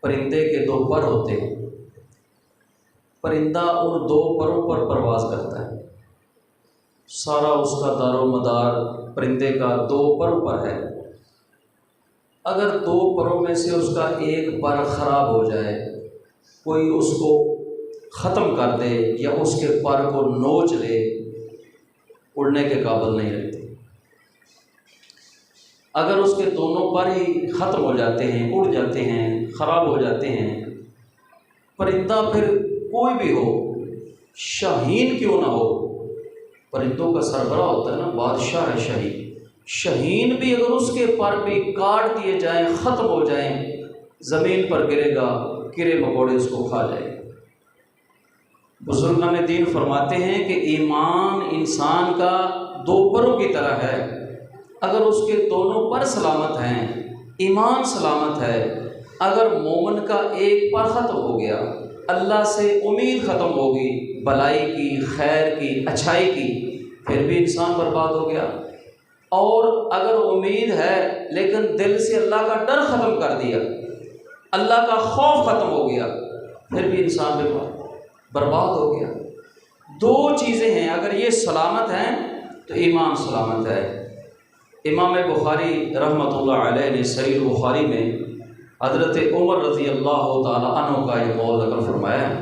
परिंदे के दो पर होते हैं। परिंदा उन दो परों पर परवाज़ करता है, सारा उसका दारोमदार परिंदे का दो परों पर है। अगर दो परों में से उसका एक पर ख़राब हो जाए, कोई उसको ख़त्म कर दे या उसके पर को नोच ले, उड़ने के काबिल नहीं रहती। अगर उसके दोनों पर ही ख़त्म हो जाते हैं, उड़ जाते हैं, ख़राब हो जाते हैं, परिंदा फिर कोई भी हो, शाहीन क्यों ना हो, परिंदों का सरबराह होता है ना, बादशाह है शाहीन। शाहीन भी अगर उसके पर भी काट दिए जाएं, ख़त्म हो जाएं, ज़मीन पर गिरेगा, कीड़े मकोड़े उसको खा जाएंगे। बुज़ुर्गान दीन फरमाते हैं कि ईमान इंसान का दो परों की तरह है। अगर उसके दोनों पर सलामत हैं, ईमान सलामत है, अगर मोमिन का एक पर ख़त्म हो गया, अल्लाह से उम्मीद ख़त्म होगी भलाई की, खैर की, अच्छाई की, फिर भी इंसान बर्बाद हो गया। और अगर उम्मीद है लेकिन दिल से अल्लाह का डर ख़त्म कर दिया, अल्लाह का खौफ ख़त्म हो गया, फिर भी इंसान बर्बाद हो गया। दो चीज़ें हैं, अगर ये सलामत हैं तो ईमान सलामत है। इमाम बुखारी रहमतुल्लाह अलैह ने सहीह बुखारी में हज़रत उमर रज़ी अल्लाह ताला अन्हु का ये कौल ज़िक्र फरमाया है।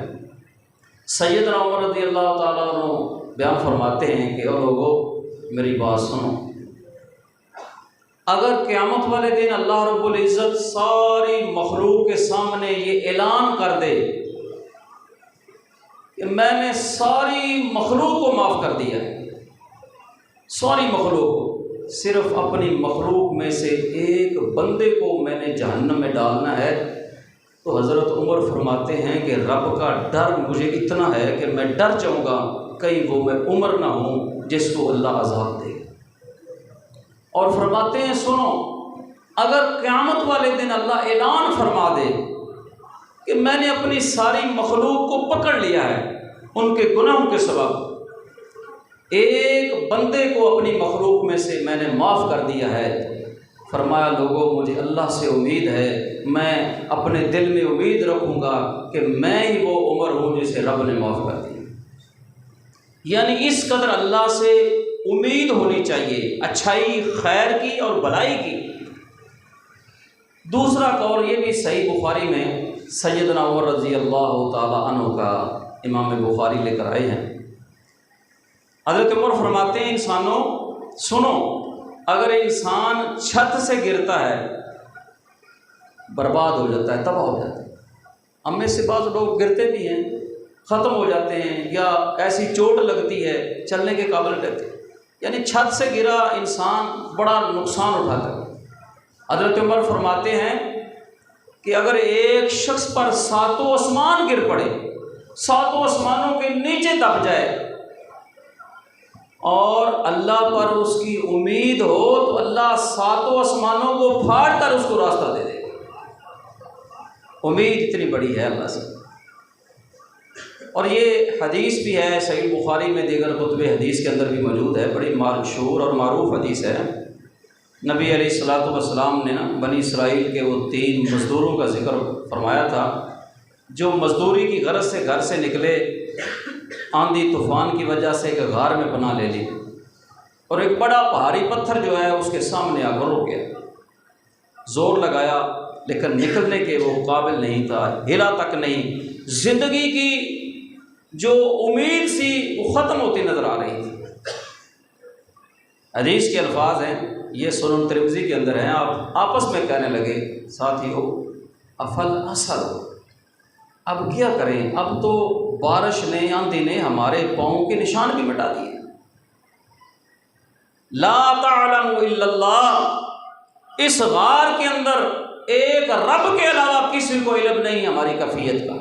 सैयदना उमर रज़ी अल्लाह ताला अन्हु बयान फरमाते हैं कि ओ लोगों, मेरी बात सुनो, अगर क़यामत वाले दिन अल्लाह रब्बुल इज़्ज़त सारी मखलूक के सामने ये ऐलान कर दे कि मैंने सारी मखलूक को माफ़ कर दिया है, सारी मखलूक को, सिर्फ अपनी मखलूक में से एक बंदे को मैंने जहन्नम में डालना है, तो हज़रत उमर फरमाते हैं कि रब का डर मुझे इतना है कि मैं डर जाऊँगा कहीं वो मैं उमर ना हूँ जिसको अल्लाह अज़ाब दे। और फरमाते हैं सुनो, अगर क़यामत वाले दिन अल्लाह ऐलान फरमा दे कि मैंने अपनी सारी मखलूक को पकड़ लिया है उनके गुनाहों के सबब, एक बंदे को अपनी मखलूक में से मैंने माफ़ कर दिया है, फरमाया लोगों मुझे अल्लाह से उम्मीद है, मैं अपने दिल में उम्मीद रखूँगा कि मैं ही वो उमर हूँ जिसे रब ने माफ़ कर दिया। यानी इस कदर अल्लाह से उम्मीद होनी चाहिए अच्छाई, खैर की और भलाई की। दूसरा कौल ये भी सही बुखारी में सैयदना उमर रज़ी अल्लाह ताला अन्हु का इमाम बुखारी लेकर आए हैं। हज़रत उमर फरमाते हैं इंसानों सुनो, अगर इंसान छत से गिरता है बर्बाद हो जाता है, तबाह हो जाता है। हम में से बाज़ लोग गिरते भी हैं, ख़त्म हो जाते हैं, या ऐसी चोट लगती है चलने के काबिल रहते हैं। यानी छत से गिरा इंसान बड़ा नुकसान उठाता है। हज़रत उमर फरमाते हैं कि अगर एक शख्स पर सातों आसमान गिर पड़े, सातों आसमानों के नीचे दब जाए और अल्लाह पर उसकी उम्मीद हो, तो अल्लाह सातों आसमानों को फाड़ कर उसको रास्ता दे देगा। उम्मीद इतनी बड़ी है अल्लाह से। और ये हदीस भी है सहीह बुखारी में, दीगर कुतुब हदीस के अंदर भी मौजूद है, बड़ी मशहूर और मारूफ हदीस है। नबी अलैहिस्सलातु वस्सलाम ने ना बनी इसराइल के वो 3 मज़दूरों का जिक्र फरमाया था जो मज़दूरी की गरज से घर से निकले, आंधी तूफ़ान की वजह से एक गार में पनाह ले ली और एक बड़ा भारी पत्थर जो है उसके सामने आकर रुक गया। ज़ोर लगाया लेकिन निकलने के वो काबिल नहीं था, हिला तक नहीं। ज़िंदगी की जो उम्मीद सी वो ख़त्म होती नज़र आ रही थी। हदीस के अल्फाज हैं, ये सुनन तिरमिज़ी के अंदर हैं। आप आपस में कहने लगे साथियों, अफल असल, अब क्या करें, अब तो बारिश ने, आंधी ने हमारे पाँव के निशान भी मिटा दिए। ला तालमु इल्लल्लाह, इस गार के अंदर एक रब के अलावा किसी को इल्म नहीं हमारी कैफियत का।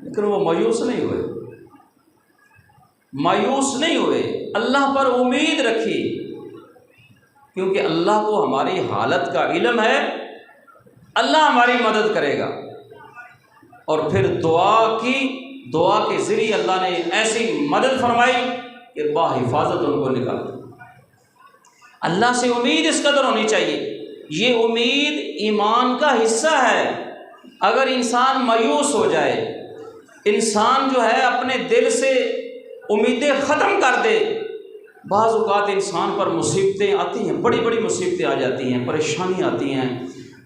लेकिन वो मायूस नहीं हुए, मायूस नहीं हुए, अल्लाह पर उम्मीद रखी, क्योंकि अल्लाह को हमारी हालत का इल्म है, अल्लाह हमारी मदद करेगा। और फिर दुआ की, दुआ के ज़रिए अल्लाह ने ऐसी मदद फरमाई कि बाहिफाजत उनको निकाल। अल्लाह से उम्मीद इस कदर होनी चाहिए। ये उम्मीद ईमान का हिस्सा है। अगर इंसान मायूस हो जाए, इंसान जो है अपने दिल से उम्मीदें ख़त्म कर दे, बाज़ औक़ात इंसान पर मुसीबतें आती हैं, बड़ी बड़ी मुसीबतें आ जाती हैं, परेशानी आती हैं।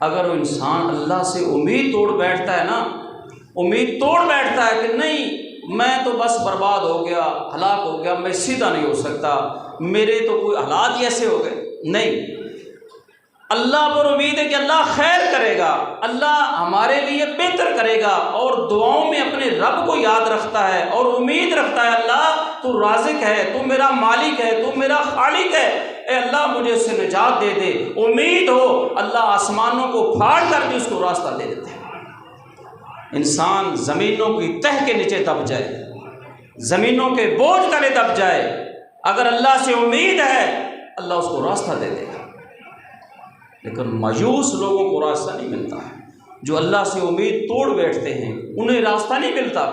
अगर वो इंसान अल्लाह से उम्मीद तोड़ बैठता है ना, उम्मीद तोड़ बैठता है कि नहीं मैं तो बस बर्बाद हो गया, हलाक हो गया, मैं सीधा नहीं हो सकता, मेरे तो कोई हालात ही ऐसे हो गए, नहीं, अल्लाह पर उम्मीद है कि अल्लाह खैर करेगा, अल्लाह हमारे लिए बेहतर करेगा, और दुआओं में अपने रब को याद रखता है और उम्मीद रखता है अल्लाह तू राज़िक है, तू मेरा मालिक है, तू मेरा खालिक है, ए अल्लाह मुझे उससे निजात दे दे। उम्मीद हो, अल्लाह आसमानों को फाड़ कर भी उसको रास्ता दे देते हैं। इंसान ज़मीनों की तह के नीचे दब जाए, ज़मीनों के बोझ तले दब जाए, अगर अल्लाह से उम्मीद है अल्लाह उसको रास्ता दे देगा। लेकिन मायूस लोगों को रास्ता नहीं मिलता है, जो अल्लाह से उम्मीद तोड़ बैठते हैं उन्हें रास्ता नहीं मिलता,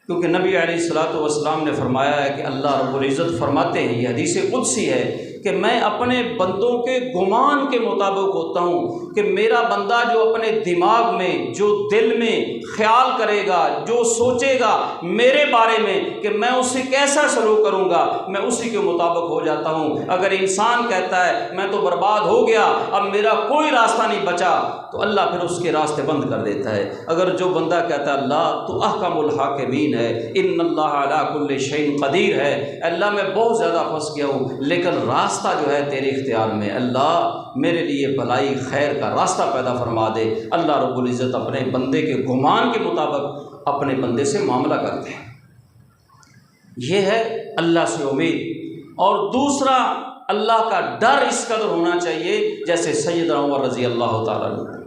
क्योंकि नबी अलैहिस्सलातु वस्सलाम ने फरमाया है कि अल्लाह रब्बुल इज़्ज़त फरमाते हैं, ये हदीस कुदसी है कि मैं अपने बंदों के गुमान के मुताबिक होता हूँ, कि मेरा बंदा जो अपने दिमाग में, जो दिल में ख्याल करेगा, जो सोचेगा मेरे बारे में कि मैं उससे कैसा सलूक करूँगा, मैं उसी के मुताबिक हो जाता हूँ। अगर इंसान कहता है मैं तो बर्बाद हो गया, अब मेरा कोई रास्ता नहीं बचा, तो अल्लाह फिर उसके रास्ते बंद कर देता है। अगर जो बंदा कहता है अल्लाह तो अहकमुल हाकिमीन है, इन्नल्लाह अला कुल्लि शैइन क़दीर है, अल्लाह मैं बहुत ज़्यादा फंस गया हूँ लेकिन रास्ता जो है तेरे इख्तियार में, अल्लाह मेरे लिए भलाई खैर का रास्ता पैदा फरमा दे। अल्लाह रब्बुल इज़्ज़त अपने बंदे के गुमान के मुताबिक अपने बंदे से मामला करते हैं। ये है अल्लाह से उम्मीद। और दूसरा, अल्लाह का डर इस कदर होना चाहिए, जैसे सैयदना उमर रज़ी अल्लाह ताला अन्हु,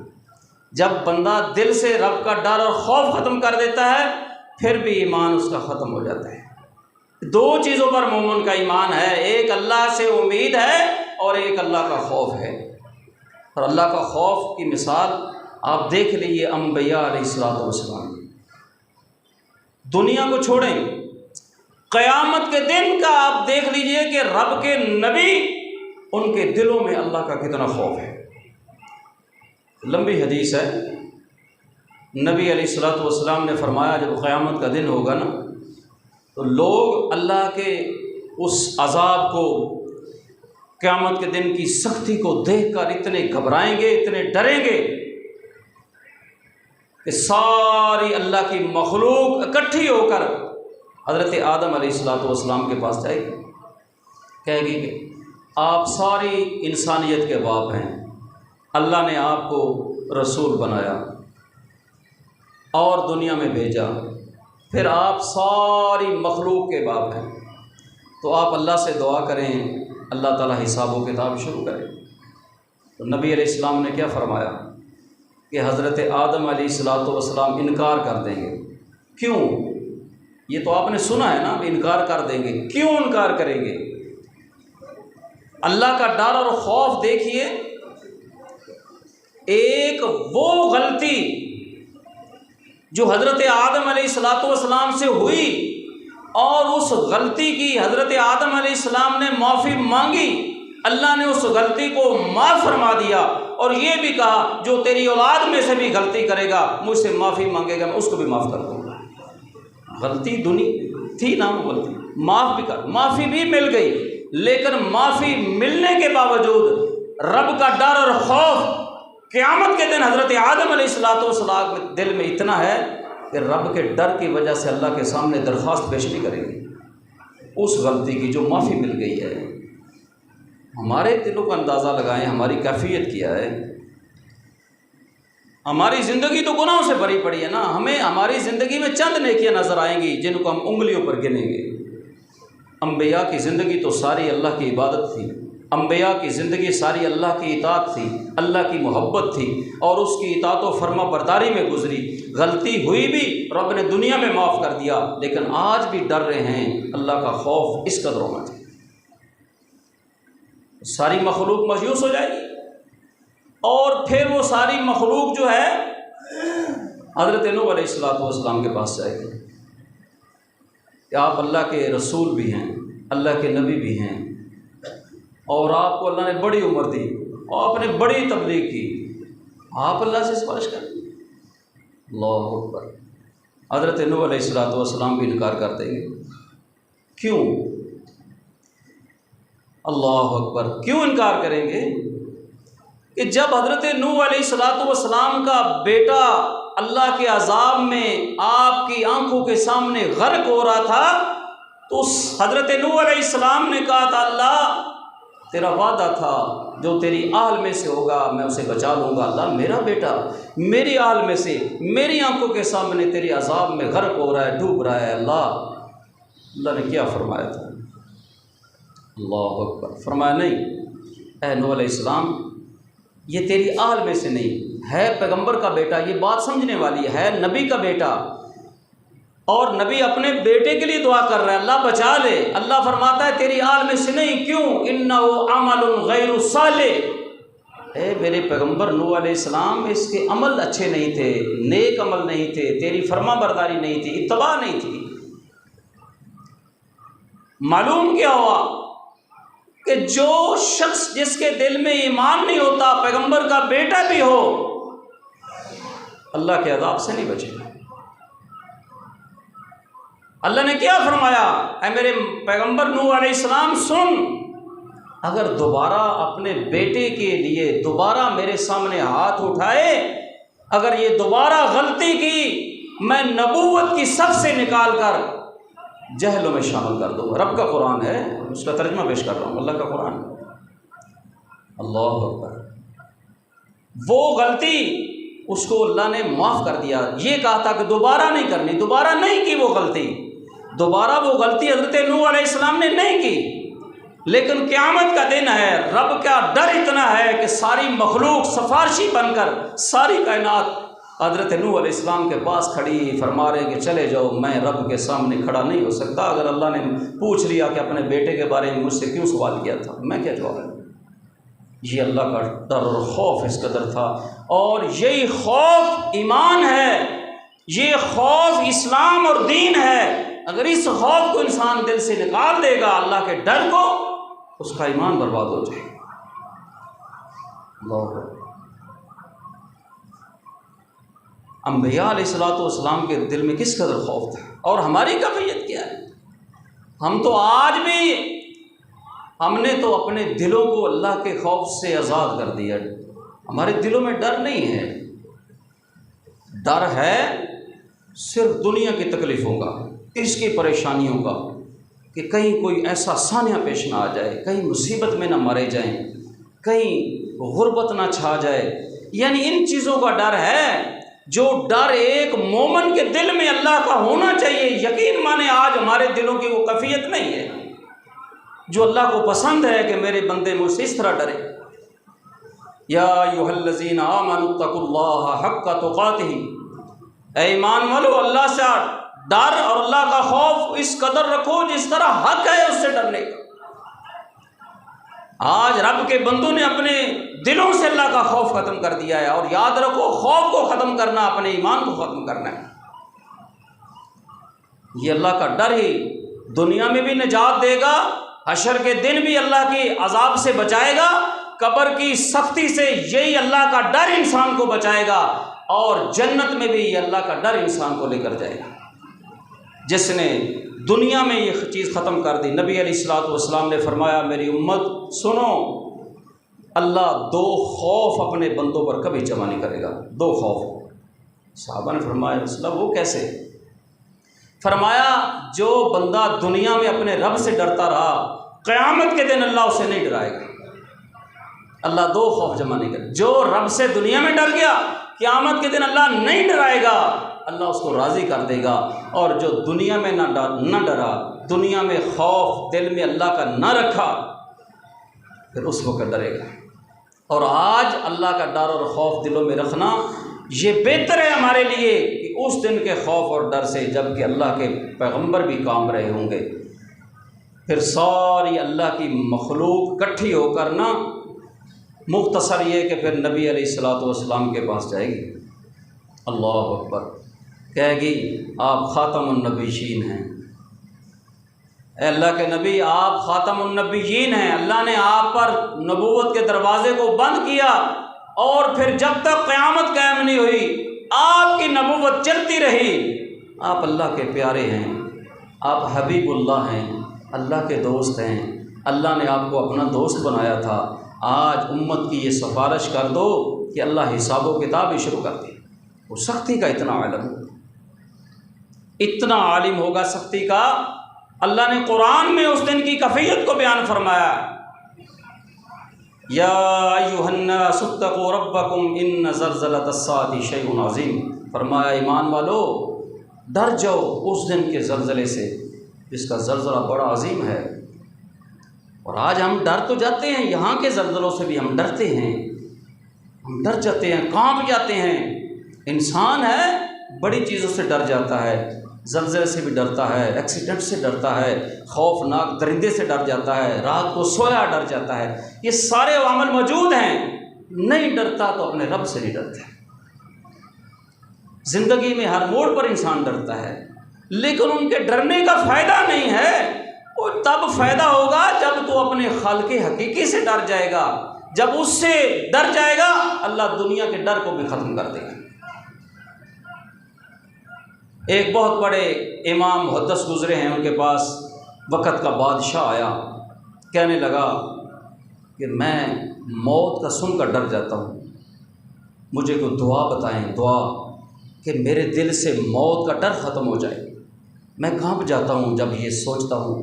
जब बंदा दिल से रब का डर और खौफ ख़त्म कर देता है फिर भी ईमान उसका ख़त्म हो जाता है। दो चीज़ों पर मोमिन का ईमान है, एक अल्लाह से उम्मीद है और एक अल्लाह का खौफ है। और अल्लाह का खौफ की मिसाल आप देख लीजिए अंबिया अलैहिस्सलातु वस्सलाम। दुनिया को छोड़ें, क़यामत के दिन का आप देख लीजिए कि रब के नबी, उनके दिलों में अल्लाह का कितना खौफ है। लंबी हदीस है, नबी अलैहिस्सलातु वस्सलाम ने फरमाया जब क़यामत का दिन होगा ना, तो लोग अल्लाह के उस अज़ाब को, क़यामत के दिन की सख्ती को देखकर इतने घबराएंगे, इतने डरेंगे कि सारी अल्लाह की मखलूक इकट्ठी होकर हज़रत आदम अलैहिस्सलातु वस्सलाम के पास जाएगी, कहेगी कि आप सारी इंसानियत के बाप हैं, अल्लाह ने आपको रसूल बनाया और दुनिया में भेजा, फिर आप सारी मखलूक के बाप हैं, तो आप अल्लाह से दुआ करें अल्लाह ताला हिसाब व किताब शुरू करें। तो नबी अलैहिस्सलाम ने क्या फरमाया कि हज़रत आदम अलैहिस्सलातु वस्सलाम इनकार कर देंगे। क्यों? ये तो आपने सुना है ना, इनकार कर देंगे। क्यों इनकार करेंगे? अल्लाह का डर और खौफ देखिए। एक वो गलती जो हज़रत आदम अलैहिस्सलातु वस्सलाम से हुई और उस गलती की हज़रत आदम अलैहिस्सलाम ने माफ़ी मांगी, अल्लाह ने उस गलती को माफ़ फरमा दिया और ये भी कहा जो तेरी औलाद में से भी गलती करेगा मुझसे माफ़ी मांगेगा, मैं उसको भी माफ़ कर दूँगा। गलती दुनिया थी ना, वो गलती माफ़ भी कर, माफ़ी भी मिल गई, लेकिन माफ़ी मिलने के बावजूद रब का डर और खौफ क़यामत के दिन हज़रत आदम अलैहिस्सलातु वस्सलाम के दिल में इतना है कि रब के डर की वजह से अल्लाह के सामने दरख्वास्त पेश नहीं करेंगे उस गलती की जो माफ़ी मिल गई है। हमारे दिलों का अंदाज़ा लगाएं, हमारी कैफियत क्या है। हमारी ज़िंदगी तो गुनाहों से भरी पड़ी है ना, हमें हमारी ज़िंदगी में चंद नेकियां नज़र आएंगी जिनको हम उंगलियों पर गिनेंगे। अंबिया की ज़िंदगी तो सारी अल्लाह की इबादत थी, अंबिया की ज़िंदगी सारी अल्लाह की इताअत थी, अल्लाह की मोहब्बत थी और उसकी इताअत व फर्मा बरदारी में गुजरी। गलती हुई भी रब ने दुनिया में माफ़ कर दिया, लेकिन आज भी डर रहे हैं। अल्लाह का खौफ इस कदर होना चाहिए। सारी मखलूक मायूस हो जाएगी और फिर वो सारी मखलूक जो है हज़रत नूह अलैहिस्सलातु वस्सलाम के पास जाएगी कि आप अल्लाह के रसूल भी हैं, अल्लाह के नबी भी हैं और आपको अल्लाह ने बड़ी उम्र दी, और आपने बड़ी तबलीग की, आप अल्लाह से सिफारिश कर दी। अल्लाह अकबर। हज़रत नूह अलैहिस्सलाम भी इनकार कर देंगे। क्यों? अल्लाह अकबर। क्यों इनकार करेंगे कि जब हज़रत नूह अलैहिस्सलाम का बेटा अल्लाह के अज़ाब में आपकी आंखों के सामने गर्क हो रहा था, तो उस हज़रत नूह अलैहिस्सलाम ने कहा था, अल्लाह तेरा वादा था जो तेरी आल में से होगा मैं उसे बचा लूँगा। अल्लाह मेरा बेटा मेरी आल में से मेरी आंखों के सामने तेरे अज़ाब में गर्क हो रहा है, डूब रहा है। अल्लाह ने क्या फरमाया था? अल्लाह अकबर। फरमाया नहीं, ऐ नूह अलैहिस्सलाम, ये तेरी आल में से नहीं है, पैगंबर का बेटा, ये बात समझने वाली है, नबी का बेटा, और नबी अपने बेटे के लिए दुआ कर रहा है, अल्लाह बचा ले। अल्लाह फरमाता है तेरी आल में से नहीं। क्यों? इन्नहु अमलुन गैरु सालिह। ए मेरे पैगंबर नूह अलैहिस्सलाम, इसके अमल अच्छे नहीं थे, नेक अमल नहीं थे, तेरी फरमा बरदारी नहीं थी, इत्तबा नहीं थी। मालूम क्या हुआ कि जो शख्स जिसके दिल में ईमान नहीं होता, पैगंबर का बेटा भी हो, अल्लाह के अज़ाब से नहीं बचेगा। अल्लाह ने क्या फरमाया? ऐ मेरे पैगंबर नूह अलैहिस्सलाम सुन, अगर दोबारा अपने बेटे के लिए दोबारा मेरे सामने हाथ उठाए, अगर ये दोबारा गलती की, मैं नबूवत की सफ से निकाल कर जहलों में शामिल कर दूँगा। रब का कुरान है, उसका तर्जुमा पेश कर रहा हूँ, अल्लाह का कुरान। अल्लाह अकबर। वो गलती उसको अल्लाह ने माफ़ कर दिया। ये कहा था कि दोबारा नहीं करनी, दोबारा नहीं की वो गलती, दोबारा वो गलती हज़रत नूह अलैहिस्सलाम ने नहीं की। लेकिन क़यामत का दिन है, रब का डर इतना है कि सारी मखलूक सिफारशी बनकर सारी कायनात हज़रत नूह अलैहिस्सलाम के पास खड़ी, फरमा रहे कि चले जाओ, मैं रब के सामने खड़ा नहीं हो सकता। अगर अल्लाह ने पूछ लिया कि अपने बेटे के बारे में मुझसे क्यों सवाल किया था, मैं क्या जवाब है? ये अल्लाह का डर और खौफ इस कदर था। और यही खौफ ईमान है, ये खौफ इस्लाम और दीन है। अगर इस खौफ को इंसान दिल से निकाल देगा, अल्लाह के डर को, उसका ईमान बर्बाद हो जाएगा। अंबिया अलैहिस्सलाम के दिल में किस कदर खौफ था, और हमारी कैफियत क्या है? हम तो आज भी, हमने तो अपने दिलों को अल्लाह के खौफ से आज़ाद कर दिया। हमारे दिलों में डर नहीं है। डर है सिर्फ दुनिया की तकलीफ़ों का, इसकी परेशानियों का, कि कहीं कोई ऐसा सानिया पेश ना आ जाए, कहीं मुसीबत में ना मारे जाएं, कहीं गुर्बत ना छा जाए। यानी इन चीज़ों का डर है, जो डर एक मोमिन के दिल में अल्लाह का होना चाहिए। यकीन माने आज हमारे दिलों की वो कैफियत नहीं है, जो अल्लाह को पसंद है कि मेरे बंदे मुझसे इस तरह डरे। या अय्युहल्लज़ीना आमनुत्तकुल्लाह हक्का तुकातिही, ऐ ईमान वालो, अल्लाह से डर और अल्लाह का खौफ इस कदर रखो जिस तरह हक है उससे डरने का। आज रब के बंदों ने अपने दिलों से अल्लाह का खौफ ख़त्म कर दिया है। और याद रखो, खौफ को ख़त्म करना अपने ईमान को ख़त्म करना है। ये अल्लाह का डर ही दुनिया में भी निजात देगा, हशर के दिन भी अल्लाह के अजाब से बचाएगा, कब्र की सख्ती से यही अल्लाह का डर इंसान को बचाएगा, और जन्नत में भी ये अल्लाह का डर इंसान को लेकर जाएगा। जिसने दुनिया में ये चीज़ ख़त्म कर दी, नबी अलैहिस्सलाम ने फरमाया, मेरी उम्मत सुनो, अल्लाह दो खौफ अपने बंदों पर कभी जमा नहीं करेगा। दो खौफ। साहबा ने फरमाया, रसूल वो कैसे? फरमाया, जो बंदा दुनिया में अपने रब से डरता रहा, क़यामत के दिन अल्लाह उसे नहीं डराएगा। अल्लाह दो खौफ जमा नहीं करेगा। जो रब से दुनिया में डर गया, क़यामत के दिन अल्लाह नहीं डराएगा, अल्लाह उसको राज़ी कर देगा। और जो दुनिया में ना डरा, दुनिया में खौफ दिल में अल्लाह का ना रखा, फिर उस वक्त डरेगा। और आज अल्लाह का डर और खौफ दिलों में रखना ये बेहतर है हमारे लिए कि उस दिन के खौफ और डर से, जबकि अल्लाह के पैगंबर भी काम रहे होंगे, फिर सारी अल्लाह की मखलूक इकट्ठी होकर ना, मुख्तसर ये कि फिर नबी अलैहिस्सलाम के पास जाएगी। अल्लाह अकबर। कहेगी, आप ख़ातमुन नबीयीन हैं, ए अल्लाह के नबी, आप ख़ातमुन नबिय्यीन हैं, अल्लाह ने आप पर नबूवत के दरवाज़े को बंद किया और फिर जब तक क़यामत कायम नहीं हुई आपकी नबूवत चलती रही। आप अल्लाह के प्यारे हैं, आप हबीबुल्लाह हैं, अल्लाह के दोस्त हैं, अल्लाह ने आपको अपना दोस्त बनाया था। आज उम्मत की ये सिफारिश कर दो कि अल्लाह हिसाब व किताब ही शुरू कर दे। वो सख्ती का इतना आलिम होगा सख्ती का। अल्लाह ने कुरान में उस दिन की कैफियत को बयान फरमाया, या अय्युहन्नास इत्तक़ू रब्बकुम इन्न ज़लज़लतस्साअति शैउन अज़ीम। फरमाया ईमान वालो, डर जाओ उस दिन के ज़लज़ले से जिसका ज़लज़ला बड़ा अजीम है। और आज हम डर तो जाते हैं, यहाँ के ज़लज़लों से भी हम डरते हैं, हम डर जाते हैं, कांप जाते हैं। इंसान है बड़ी चीज़ों से डर जाता है, ज़लज़ले से भी डरता है, एक्सीडेंट से डरता है, खौफनाक दरिंदे से डर जाता है, रात को सोया डर जाता है। ये सारे अवामिल मौजूद हैं। नहीं डरता तो अपने रब से नहीं डरता। ज़िंदगी में हर मोड़ पर इंसान डरता है, लेकिन उनके डरने का फ़ायदा नहीं है। वो तब फ़ायदा होगा जब तो अपने खालिक़े हकीकी से डर जाएगा। जब उससे डर जाएगा अल्लाह दुनिया के डर को भी ख़त्म कर देगा। एक बहुत बड़े इमाम मुहद्दिस गुज़रे हैं, उनके पास वक़्त का बादशाह आया, कहने लगा कि मैं मौत का सुनकर डर जाता हूँ, मुझे कोई दुआ बताएं, दुआ कि मेरे दिल से मौत का डर ख़त्म हो जाए। मैं कांप जाता हूँ जब ये सोचता हूँ।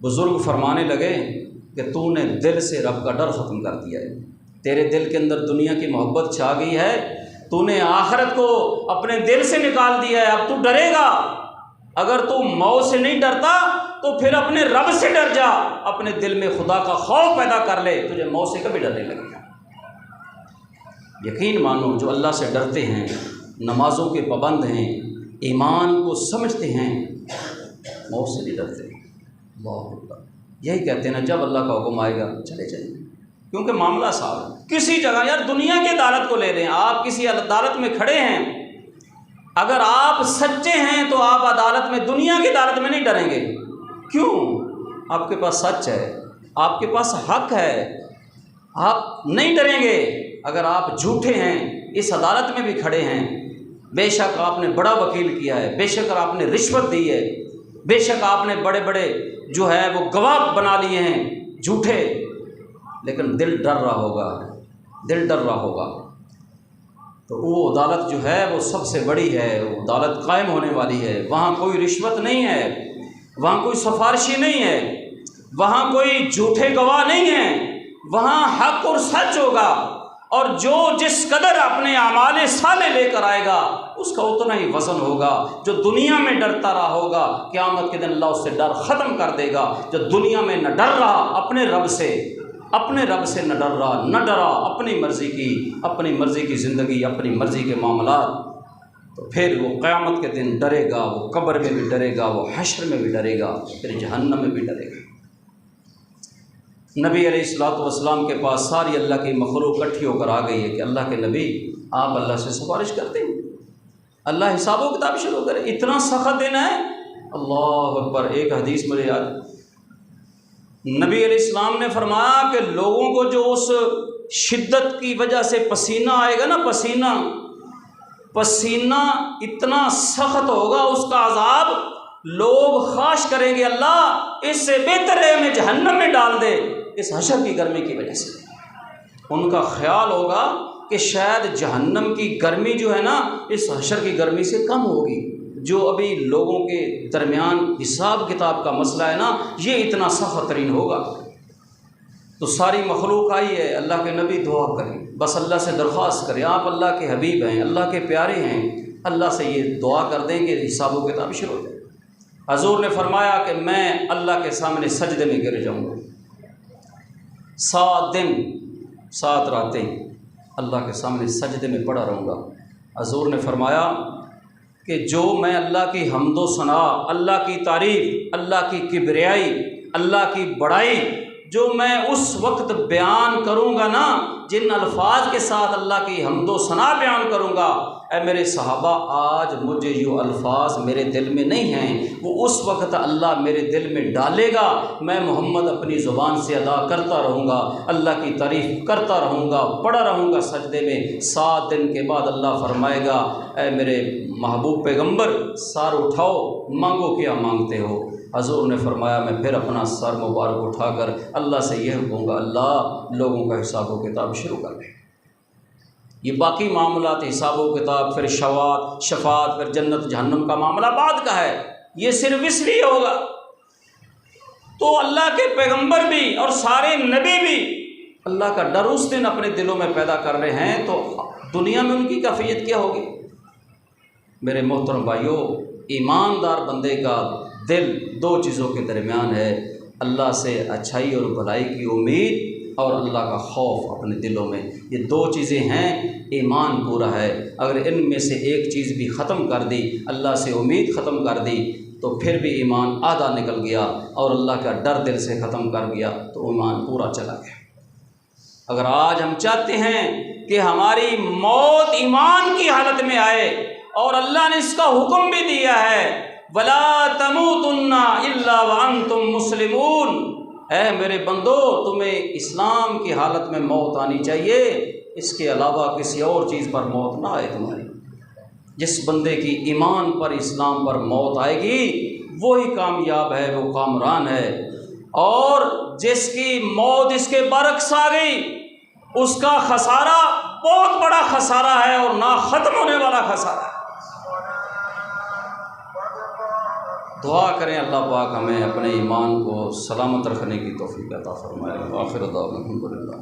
बुज़ुर्ग फरमाने लगे कि तूने दिल से रब का डर ख़त्म कर दिया है, तेरे दिल के अंदर दुनिया की मोहब्बत छा गई है, तूने आखिरत को अपने दिल से निकाल दिया है। अब तू डरेगा। अगर तू मौत से नहीं डरता तो फिर अपने रब से डर जा, अपने दिल में खुदा का खौफ पैदा कर ले, तुझे मौत से कभी डरने लगेगा। यकीन मानो जो अल्लाह से डरते हैं, नमाज़ों के पाबंद हैं, ईमान को समझते हैं, मौत से नहीं डरते। यही कहते हैं ना, जब अल्लाह का हुक्म आएगा चले जाइए, क्योंकि मामला साफ है। किसी जगह यार दुनिया की अदालत को ले लें, आप किसी अदालत में खड़े हैं, अगर आप सच्चे हैं तो आप अदालत में, दुनिया की अदालत में नहीं डरेंगे। क्यों? आपके पास सच है, आपके पास हक है, आप नहीं डरेंगे। अगर आप झूठे हैं, इस अदालत में भी खड़े हैं, बेशक आपने बड़ा वकील किया है, बेशक आपने रिश्वत दी है, बेशक आपने बड़े बड़े जो है वो गवाह बना लिए हैं झूठे, लेकिन दिल डर रहा होगा, दिल डर रहा होगा। तो वो अदालत जो है वो सबसे बड़ी है, वो अदालत कायम होने वाली है। वहाँ कोई रिश्वत नहीं है, वहाँ कोई सिफारिशी नहीं है, वहाँ कोई झूठे गवाह नहीं है, वहाँ हक और सच होगा। और जो जिस कदर अपने आमाले साले लेकर आएगा उसका उतना ही वज़न होगा। जो दुनिया में डरता रहा होगा, क़यामत के दिन अल्लाह उससे डर ख़त्म कर देगा। जो दुनिया में न डर रहा अपने रब से न डर रहा, न डरा अपनी मर्ज़ी की ज़िंदगी, अपनी मर्ज़ी के मामलात, तो फिर वो क़यामत के दिन डरेगा, वो कब्र में भी डरेगा, वो हश्र में भी डरेगा, फिर जहन्नम में भी डरेगा। नबी अलैहिस्सलातु वस्सलाम के पास सारी अल्लाह की मखलूक इकट्ठी होकर आ गई है कि अल्लाह के नबी आप अल्लाह से सिफारिश करते हैं, अल्लाह हिसाब व किताब शुरू करे। इतना सख्त दिन है, अल्लाह अकबर। एक हदीस मेरे याद, नबी अलैहिस्सलाम ने फरमाया कि लोगों को जो उस शिद्दत की वजह से पसीना आएगा ना, पसीना इतना सख्त होगा, उसका अजाब लोग ख्वाहिश करेंगे अल्लाह इससे बेहतर है हमें जहन्नम में डाल दे, इस हशर की गर्मी की वजह से। उनका ख्याल होगा कि शायद जहन्नम की गर्मी जो है ना इस हशर की गर्मी से कम होगी। जो अभी लोगों के दरमियान हिसाब किताब का मसला है ना, ये इतना सख्त तरीन होगा। तो सारी मखलूक आई है, अल्लाह के नबी दुआ करें, बस अल्लाह से दरख्वास्त करें, आप अल्लाह के हबीब हैं, अल्लाह के प्यारे हैं, अल्लाह से ये दुआ कर दें कि हिसाब व किताब शुरू हो जाए। हजूर ने फरमाया कि मैं अल्लाह के सामने सजदे में गिर जाऊँगा, 7 दिन 7 रातें अल्लाह के सामने सजदे में पड़ा रहूँगा। हजूर ने फरमाया कि जो मैं अल्लाह की हम्दो सना, अल्लाह की तारीफ़, अल्लाह की किबरियाई, अल्लाह की बड़ाई जो मैं उस वक्त बयान करूँगा ना, जिन अल्फाज के साथ अल्लाह की हम्दो सना बयान करूँगा, ऐ मेरे सहाबा आज मुझे यो अल्फाज मेरे दिल में नहीं हैं, वो उस वक़्त अल्लाह मेरे दिल में डालेगा। मैं मोहम्मद अपनी ज़ुबान से अदा करता रहूँगा, अल्लाह की तारीफ़ करता रहूँगा, पढ़ा रहूँगा सजदे में। 7 दिन के बाद अल्लाह फरमाएगा, ऐ मेरे महबूब पैगंबर सर उठाओ, मांगो क्या मांगते हो। हजूर ने फरमाया मैं फिर अपना सर मुबारक उठाकर अल्लाह से यह कहूँगा, अल्लाह लोगों का हिसाब व किताब शुरू कर दे। ये बाकी मामलात हिसाब व किताब, फिर शफात, फिर जन्नत जहन्नम का मामला बाद का है, ये सिर्फ इसलिए होगा। तो अल्लाह के पैगंबर भी और सारे नबी भी अल्लाह का डर उस दिन अपने दिलों में पैदा कर रहे हैं, तो दुनिया में उनकी कैफियत क्या होगी। मेरे मोहतरम भाइयों, ईमानदार बंदे का दिल 2 चीज़ों के दरमियान है, अल्लाह से अच्छाई और भलाई की उम्मीद और अल्लाह का खौफ अपने दिलों में। ये 2 चीज़ें हैं, ईमान पूरा है। अगर इनमें से एक चीज़ भी ख़त्म कर दी, अल्लाह से उम्मीद ख़त्म कर दी, तो फिर भी ईमान आधा निकल गया, और अल्लाह का डर दिल से ख़त्म कर गया तो ईमान पूरा चला गया। अगर आज हम चाहते हैं कि हमारी मौत ईमान की हालत में आए, और अल्लाह ने इसका हुक्म भी दिया है, वला तमूतुन्ना इल्ला व अंतुम मुस्लिमून, ऐ मेरे बंदो तुम्हें इस्लाम की हालत में मौत आनी चाहिए, इसके अलावा किसी और चीज़ पर मौत ना आए तुम्हारी। जिस बंदे की ईमान पर, इस्लाम पर मौत आएगी वही कामयाब है, वो कामरान है। और जिसकी मौत इसके बरक्स आ गई उसका खसारा बहुत बड़ा खसारा है, और ना ख़त्म होने वाला खसारा है। दुआ करें अल्लाह पाक हमें अपने ईमान को सलामत रखने की तौफीक अता फरमाए। आखिर दावा अल्हम्दुलिल्लाह।